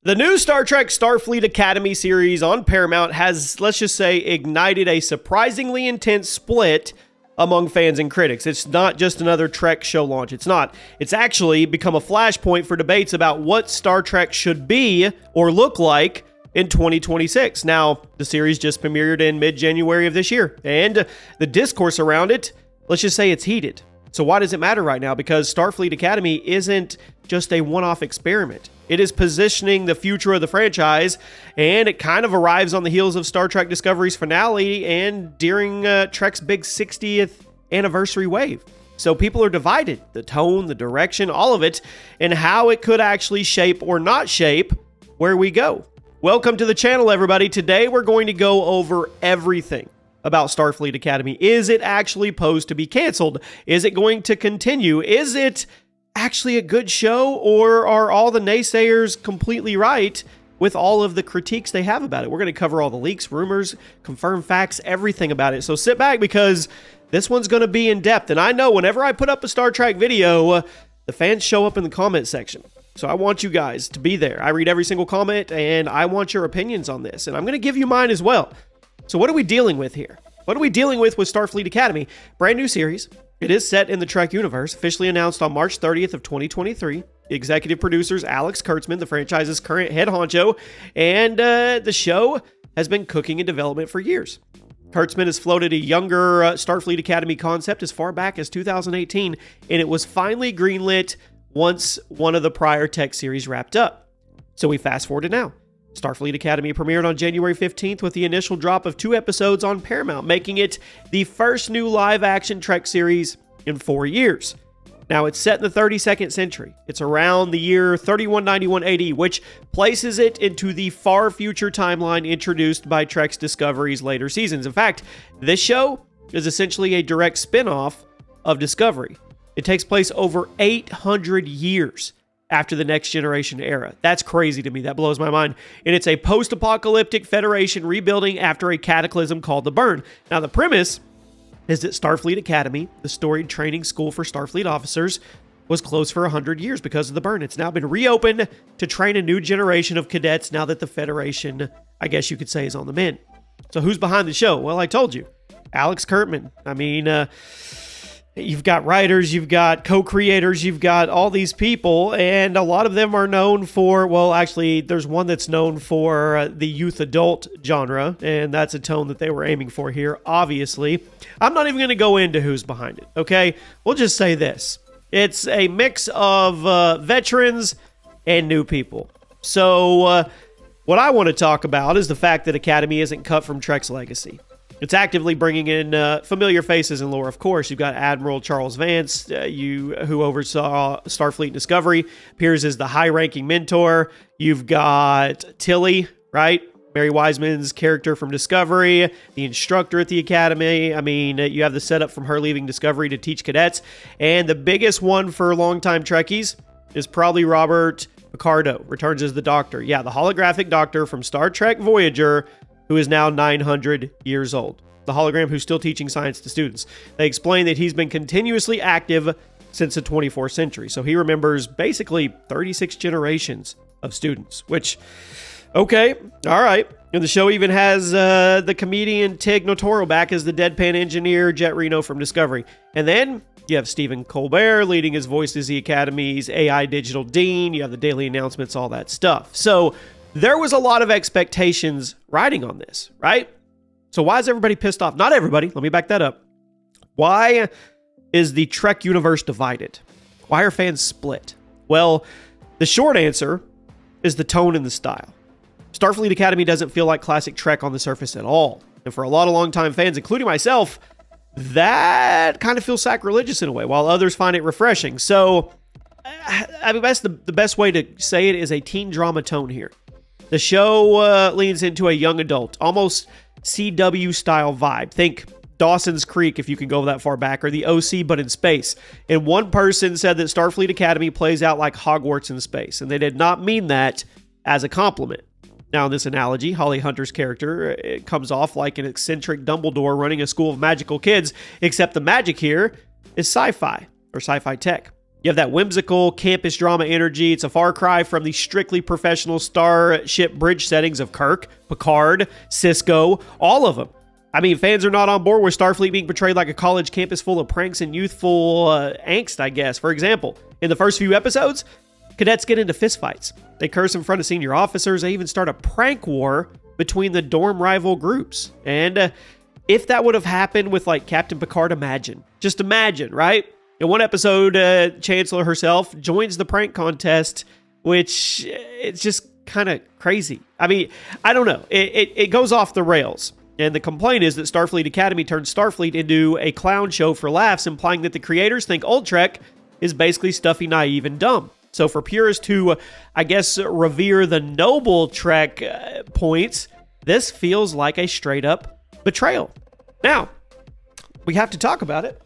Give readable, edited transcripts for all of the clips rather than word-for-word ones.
The new Star Trek Starfleet Academy series on Paramount has, let's just say, ignited a surprisingly intense split among fans and critics. It's not just another Trek show launch. It's not. It's actually become a flashpoint for debates about what Star Trek should be or look like in 2026. Now, the series just premiered in mid-January of this year, and the discourse around it, let's just say it's heated. So why does it matter right now? Because Starfleet Academy isn't just a one-off experiment. It is positioning the future of the franchise, and it kind of arrives on the heels of Star Trek Discovery's finale and during Trek's big 60th anniversary wave. So people are divided. The tone, the direction, all of it, and how it could actually shape or not shape where we go. Welcome to the channel, everybody. Today we're going to go over everything about Starfleet Academy. Is it actually posed to be canceled? Is it going to continue? Is it actually a good show, or are all the naysayers completely right with all of the critiques they have about it? We're going to cover all the leaks, rumors, confirmed facts, everything about it. So sit back, because this one's going to be in depth. And I know whenever I put up a Star Trek video, the fans show up in the comment section. So I want you guys to be there. I read every single comment, and I want your opinions on this. And I'm going to give you mine as well. So what are we dealing with here? What are we dealing with Starfleet Academy? Brand new series. It is set in the Trek universe, officially announced on March 30th of 2023. The executive producers Alex Kurtzman, the franchise's current head honcho, and the show has been cooking in development for years. Kurtzman has floated a younger Starfleet Academy concept as far back as 2018, and it was finally greenlit once one of the prior tech series wrapped up. So we fast forward to now. Starfleet Academy premiered on January 15th with the initial drop of 2 episodes on Paramount, making it the first new live-action Trek series in 4 years. Now, it's set in the 32nd century. It's around the year 3191 AD, which places it into the far future timeline introduced by Trek's Discovery's later seasons. In fact, this show is essentially a direct spin-off of Discovery. It takes place over 800 years after the Next Generation era. That's crazy to me. That blows my mind. And it's a post-apocalyptic Federation rebuilding after a cataclysm called the Burn. Now, the premise is that Starfleet Academy, the storied training school for Starfleet officers, was closed for 100 years because of the Burn. It's now been reopened to train a new generation of cadets now that the Federation, I guess you could say, is on the mend. So who's behind the show? Well, I told you. Alex Kurtzman. I mean, you've got writers, you've got co-creators, you've got all these people, and a lot of them are known for, well, actually, there's one that's known for the youth adult genre, and that's a tone that they were aiming for here, obviously. I'm not even going to go into who's behind it, okay? We'll just say this. It's a mix of veterans and new people. So what I want to talk about is the fact that Academy isn't cut from Trek's legacy. It's actively bringing in familiar faces and lore, of course. You've got Admiral Charles Vance, who oversaw Starfleet Discovery, appears as the high-ranking mentor. You've got Tilly, right? Mary Wiseman's character from Discovery, the instructor at the Academy. I mean, you have the setup from her leaving Discovery to teach cadets. And the biggest one for longtime Trekkies is probably Robert Picardo, returns as the Doctor. Yeah, the holographic Doctor from Star Trek Voyager, who is now 900 years old. The hologram who's still teaching science to students. They explain that he's been continuously active since the 24th century. So he remembers basically 36 generations of students, which, okay, all right. And the show even has the comedian Tig Notaro back as the deadpan engineer Jet Reno from Discovery. And then you have Stephen Colbert leading his voice as the Academy's AI digital dean. You have the daily announcements, all that stuff. So there was a lot of expectations riding on this, right? So why is everybody pissed off? Not everybody. Let me back that up. Why is the Trek universe divided? Why are fans split? Well, the short answer is the tone and the style. Starfleet Academy doesn't feel like classic Trek on the surface at all. And for a lot of longtime fans, including myself, that kind of feels sacrilegious in a way, while others find it refreshing. So, I mean, that's the best way to say it is a teen drama tone here. The show leans into a young adult, almost CW-style vibe. Think Dawson's Creek, if you can go that far back, or the OC, but in space. And one person said that Starfleet Academy plays out like Hogwarts in space, and they did not mean that as a compliment. Now, in this analogy, Holly Hunter's character comes off like an eccentric Dumbledore running a school of magical kids, except the magic here is sci-fi, or sci-fi tech. You have that whimsical campus drama energy. It's a far cry from the strictly professional starship bridge settings of Kirk, Picard, Cisco, all of them. I mean, fans are not on board with Starfleet being portrayed like a college campus full of pranks and youthful angst, I guess. For example, in the first few episodes, cadets get into fistfights. They curse in front of senior officers. They even start a prank war between the dorm rival groups. And if that would have happened with like Captain Picard, just imagine, right? In one episode, Chancellor herself joins the prank contest, which it's just kind of crazy. I mean, I don't know. It goes off the rails. And the complaint is that Starfleet Academy turned Starfleet into a clown show for laughs, implying that the creators think old Trek is basically stuffy, naive, and dumb. So for purists who, I guess, revere the noble Trek points, this feels like a straight-up betrayal. Now, we have to talk about it.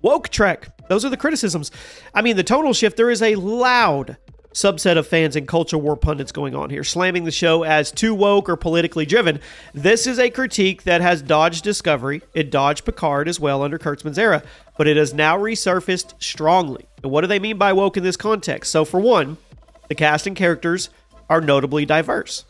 Woke Trek. Those are the criticisms. I mean, the tonal shift, there is a loud subset of fans and culture war pundits going on here, slamming the show as too woke or politically driven. This is a critique that has dodged Discovery. It dodged Picard as well under Kurtzman's era, but it has now resurfaced strongly. And what do they mean by woke in this context? So for one, the cast and characters are notably diverse.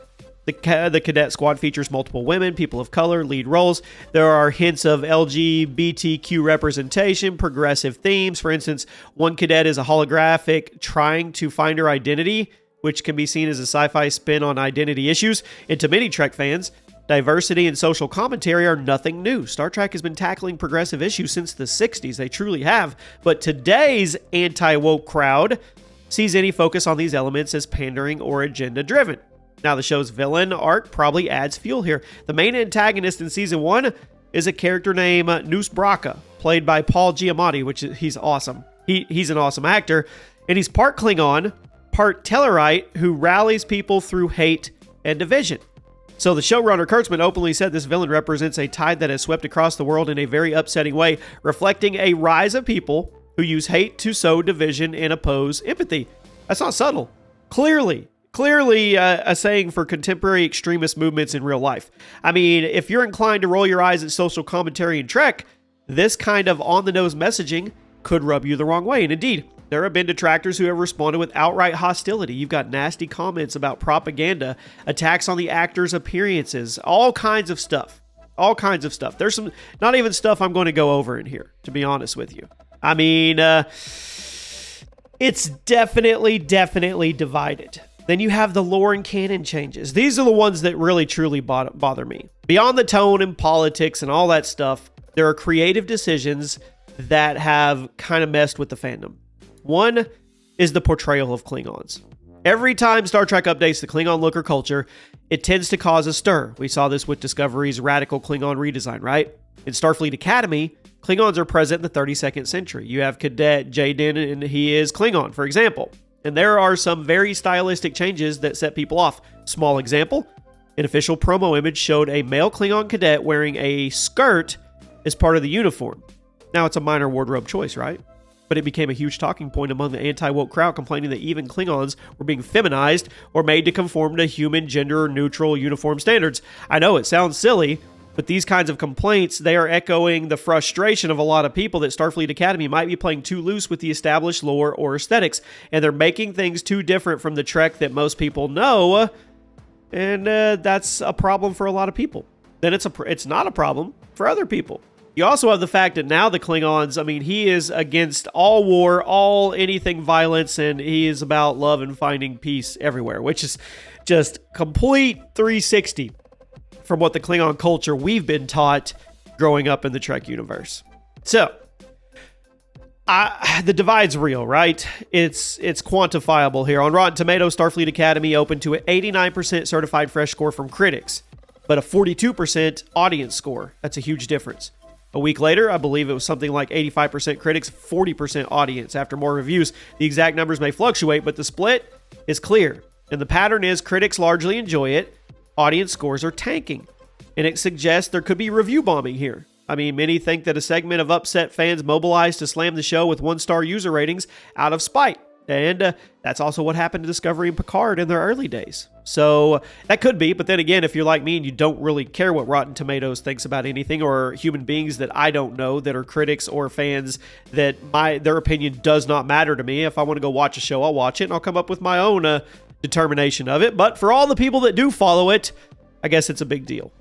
The cadet squad features multiple women, people of color, lead roles. There are hints of LGBTQ representation, progressive themes. For instance, one cadet is a holographic trying to find her identity, which can be seen as a sci-fi spin on identity issues. And to many Trek fans, diversity and social commentary are nothing new. Star Trek has been tackling progressive issues since the 60s. They truly have. But today's anti-woke crowd sees any focus on these elements as pandering or agenda-driven. Now, the show's villain arc probably adds fuel here. The main antagonist in season 1 is a character named Noose Braca, played by Paul Giamatti, which he's awesome. He's an awesome actor, and he's part Klingon, part Tellarite, who rallies people through hate and division. So the showrunner Kurtzman openly said this villain represents a tide that has swept across the world in a very upsetting way, reflecting a rise of people who use hate to sow division and oppose empathy. That's not subtle. Clearly a saying for contemporary extremist movements in real life. I mean, if you're inclined to roll your eyes at social commentary in Trek, this kind of on-the-nose messaging could rub you the wrong way. And indeed, there have been detractors who have responded with outright hostility. You've got nasty comments about propaganda, attacks on the actors' appearances, all kinds of stuff. There's some, not even stuff I'm going to go over in here, to be honest with you. I mean, it's definitely divided. Then you have the lore and canon changes. These are the ones that really, truly bother me. Beyond the tone and politics and all that stuff, there are creative decisions that have kind of messed with the fandom. One is the portrayal of Klingons. Every time Star Trek updates the Klingon look or culture, it tends to cause a stir. We saw this with Discovery's radical Klingon redesign, right? In Starfleet Academy, Klingons are present in the 32nd century. You have Cadet Jaden, and he is Klingon, for example. And there are some very stylistic changes that set people off. Small example, an official promo image showed a male Klingon cadet wearing a skirt as part of the uniform. Now, it's a minor wardrobe choice, right? But it became a huge talking point among the anti-woke crowd, complaining that even Klingons were being feminized or made to conform to human gender-neutral uniform standards. I know it sounds silly, but these kinds of complaints, they are echoing the frustration of a lot of people that Starfleet Academy might be playing too loose with the established lore or aesthetics, and they're making things too different from the Trek that most people know, and that's a problem for a lot of people. Then it's not a problem for other people. You also have the fact that now the Klingons, I mean, he is against all war, anything violence, and he is about love and finding peace everywhere, which is just complete 360 from what the Klingon culture we've been taught growing up in the Trek universe. So, the divide's real, right? It's quantifiable here. On Rotten Tomatoes, Starfleet Academy opened to an 89% certified fresh score from critics, but a 42% audience score. That's a huge difference. A week later, I believe it was something like 85% critics, 40% audience. After more reviews, the exact numbers may fluctuate, but the split is clear. And the pattern is critics largely enjoy it, audience scores are tanking. And it suggests there could be review bombing here. I mean, many think that a segment of upset fans mobilized to slam the show with 1-star user ratings out of spite. And that's also what happened to Discovery and Picard in their early days. So that could be, but then again, if you're like me and you don't really care what Rotten Tomatoes thinks about anything, or human beings that I don't know that are critics or fans that their opinion does not matter to me. If I want to go watch a show, I'll watch it and I'll come up with my own determination of it. But for all the people that do follow it, I guess it's a big deal.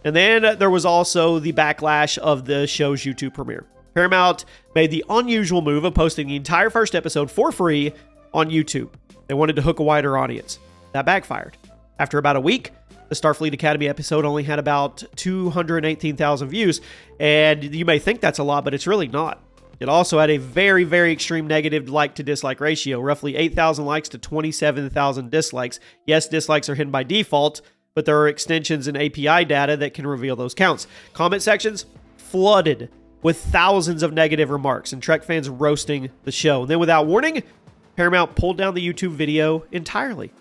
And then there was also the backlash of the show's YouTube premiere. Paramount made the unusual move of posting the entire first episode for free on YouTube. They wanted to hook a wider audience. That backfired. After about a week, the Starfleet Academy episode only had about 218,000 views, and you may think that's a lot, but it's really not. It also had a very, very extreme negative like to dislike ratio, roughly 8,000 likes to 27,000 dislikes. Yes, dislikes are hidden by default, but there are extensions and API data that can reveal those counts. Comment sections flooded with thousands of negative remarks and Trek fans roasting the show. And then without warning, Paramount pulled down the YouTube video entirely.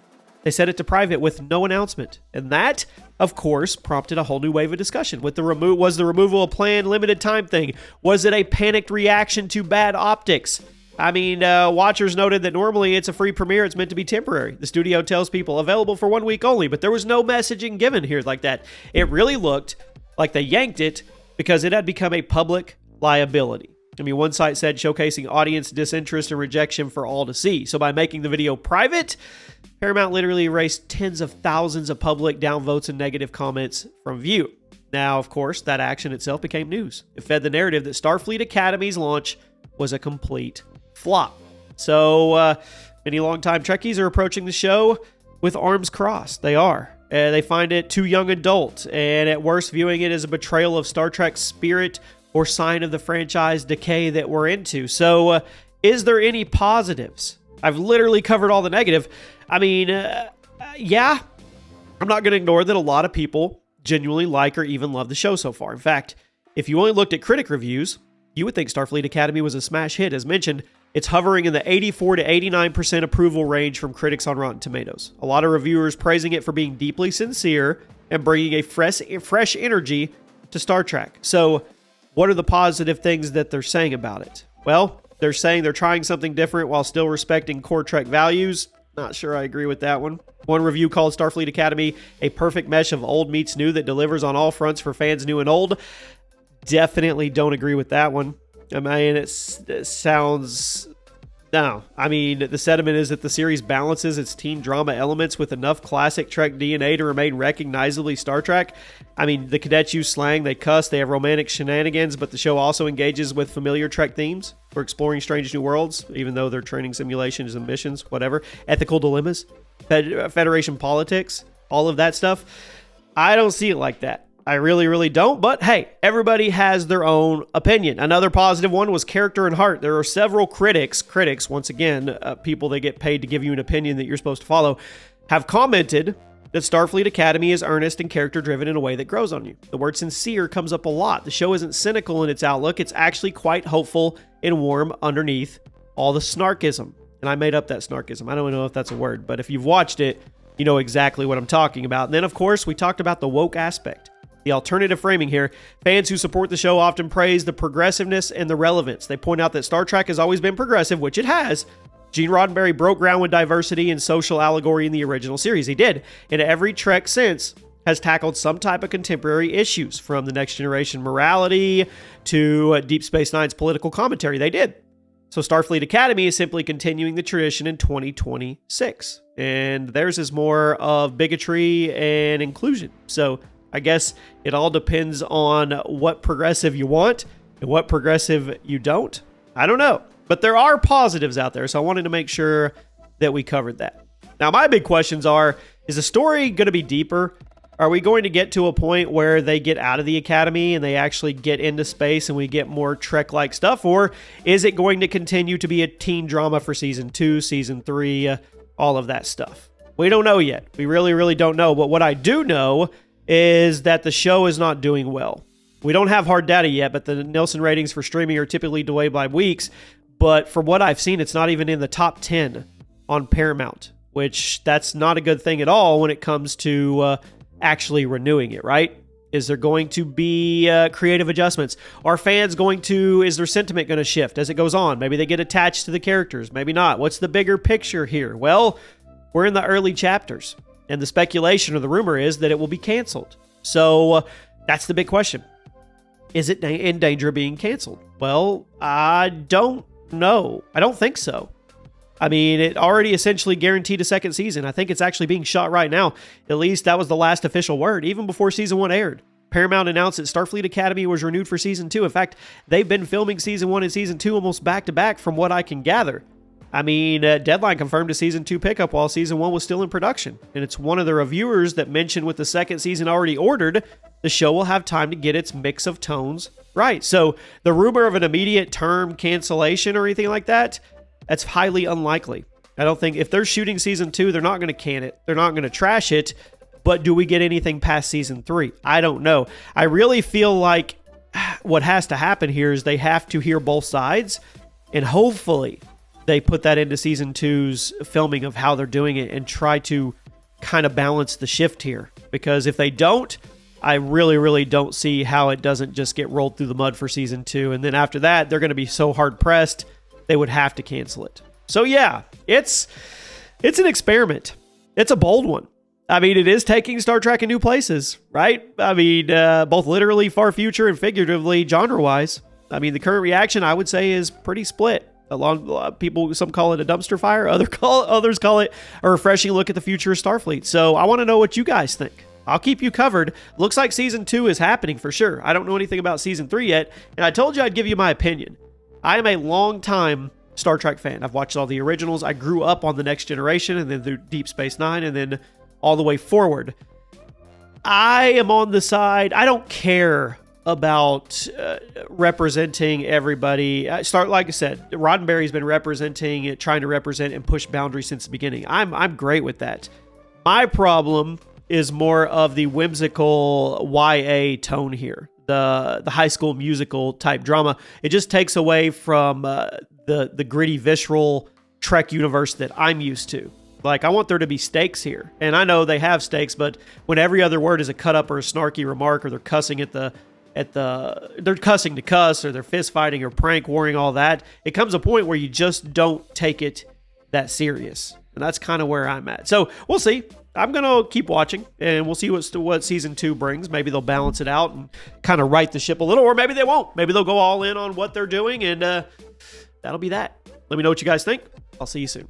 They set it to private with no announcement. And that, of course, prompted a whole new wave of discussion. Was the removal a planned limited time thing? Was it a panicked reaction to bad optics? I mean, watchers noted that normally it's a free premiere. It's meant to be temporary. The studio tells people available for 1 week only, but there was no messaging given here like that. It really looked like they yanked it because it had become a public liability. I mean, one site said showcasing audience disinterest and rejection for all to see. So by making the video private, Paramount literally erased tens of thousands of public downvotes and negative comments from view. Now, of course, that action itself became news. It fed the narrative that Starfleet Academy's launch was a complete flop. So many longtime Trekkies are approaching the show with arms crossed. They are. They find it too young adult, and at worst viewing it as a betrayal of Star Trek's spirit or sign of the franchise decay that we're into. So is there any positives? I've literally covered all the negative. I mean, yeah, I'm not going to ignore that a lot of people genuinely like or even love the show so far. In fact, if you only looked at critic reviews, you would think Starfleet Academy was a smash hit. As mentioned, it's hovering in the 84 to 89% approval range from critics on Rotten Tomatoes. A lot of reviewers praising it for being deeply sincere and bringing a fresh energy to Star Trek. So what are the positive things that they're saying about it? Well, they're saying they're trying something different while still respecting core Trek values. Not sure I agree with that one. One review called Starfleet Academy a perfect mesh of old meets new that delivers on all fronts for fans new and old. Definitely don't agree with that one. I mean, it sounds... No. I mean, the sentiment is that the series balances its teen drama elements with enough classic Trek DNA to remain recognizably Star Trek. I mean, the cadets use slang, they cuss, they have romantic shenanigans, but the show also engages with familiar Trek themes for exploring strange new worlds, even though they're training simulations and missions, whatever. Ethical dilemmas, Federation politics, all of that stuff. I don't see it like that. I really, really don't. But hey, everybody has their own opinion. Another positive one was character and heart. There are several critics, once again, people that get paid to give you an opinion that you're supposed to follow, have commented that Starfleet Academy is earnest and character-driven in a way that grows on you. The word sincere comes up a lot. The show isn't cynical in its outlook. It's actually quite hopeful and warm underneath all the snarkism. And I made up that snarkism. I don't know if that's a word, but if you've watched it, you know exactly what I'm talking about. And then, of course, we talked about the woke aspect. The alternative framing here. Fans who support the show often praise the progressiveness and the relevance. They point out that Star Trek has always been progressive, which it has. Gene Roddenberry broke ground with diversity and social allegory in the original series. He did. And every Trek since has tackled some type of contemporary issues, from the Next Generation morality to Deep Space Nine's political commentary. They did. So Starfleet Academy is simply continuing the tradition in 2026. And theirs is more of bigotry and inclusion. So I guess it all depends on what progressive you want and what progressive you don't. I don't know. But there are positives out there, so I wanted to make sure that we covered that. Now, my big questions are, is the story going to be deeper? Are we going to get to a point where they get out of the academy and they actually get into space and we get more Trek-like stuff? Or is it going to continue to be a teen drama for Season 2, Season 3, all of that stuff? We don't know yet. We really, really don't know. But what I do know is that the show is not doing well. We don't have hard data yet, but the Nielsen ratings for streaming are typically delayed by weeks. But from what I've seen, it's not even in the top 10 on Paramount, which that's not a good thing at all when it comes to actually renewing it, right? Is there going to be creative adjustments? Is their sentiment going to shift as it goes on? Maybe they get attached to the characters, maybe not. What's the bigger picture here? Well, we're in the early chapters, and the speculation or the rumor is that it will be canceled. So that's the big question. Is it in danger of being canceled? Well, I don't know. I don't think so. I mean, it already essentially guaranteed a second season. I think it's actually being shot right now. At least that was the last official word, even before season 1 aired. Paramount announced that Starfleet Academy was renewed for season 2. In fact, they've been filming season 1 and season 2 almost back to back from what I can gather. I mean, Deadline confirmed a season 2 pickup while season 1 was still in production. And it's one of the reviewers that mentioned with the second season already ordered, the show will have time to get its mix of tones right. So the rumor of an immediate term cancellation or anything like that, that's highly unlikely. I don't think if they're shooting season 2, they're not going to can it. They're not going to trash it. But do we get anything past season 3? I don't know. I really feel like what has to happen here is they have to hear both sides. And hopefully they put that into season 2's filming of how they're doing it and try to kind of balance the shift here. Because if they don't, I really, really don't see how it doesn't just get rolled through the mud for season 2. And then after that, they're going to be so hard pressed, they would have to cancel it. So yeah, it's an experiment. It's a bold one. I mean, it is taking Star Trek in new places, right? I mean, both literally far future and figuratively genre-wise. I mean, the current reaction, I would say, is pretty split. A lot of people, some call it a dumpster fire. Others call it a refreshing look at the future of Starfleet. So I want to know what you guys think. I'll keep you covered. Looks like season 2 is happening for sure. I don't know anything about season 3 yet, and I told you I'd give you my opinion. I am a long-time Star Trek fan. I've watched all the originals. I grew up on The Next Generation and then through Deep Space Nine and then all the way forward. I am on the side. I don't care about representing everybody. Like I said, Roddenberry's been trying to represent and push boundaries since the beginning. I'm great with that. My problem is more of the whimsical YA tone here. The High School Musical type drama. It just takes away from the gritty, visceral Trek universe that I'm used to. Like, I want there to be stakes here. And I know they have stakes, but when every other word is a cut up or a snarky remark, or they're cussing they're cussing to cuss, or they're fist fighting or prank warring, all that, it comes a point where you just don't take it that serious. And that's kind of where I'm at. So we'll see. I'm going to keep watching, and we'll see what season 2 brings. Maybe they'll balance it out and kind of right the ship a little, or maybe they won't. Maybe they'll go all in on what they're doing, and that'll be that. Let me know what you guys think. I'll see you soon.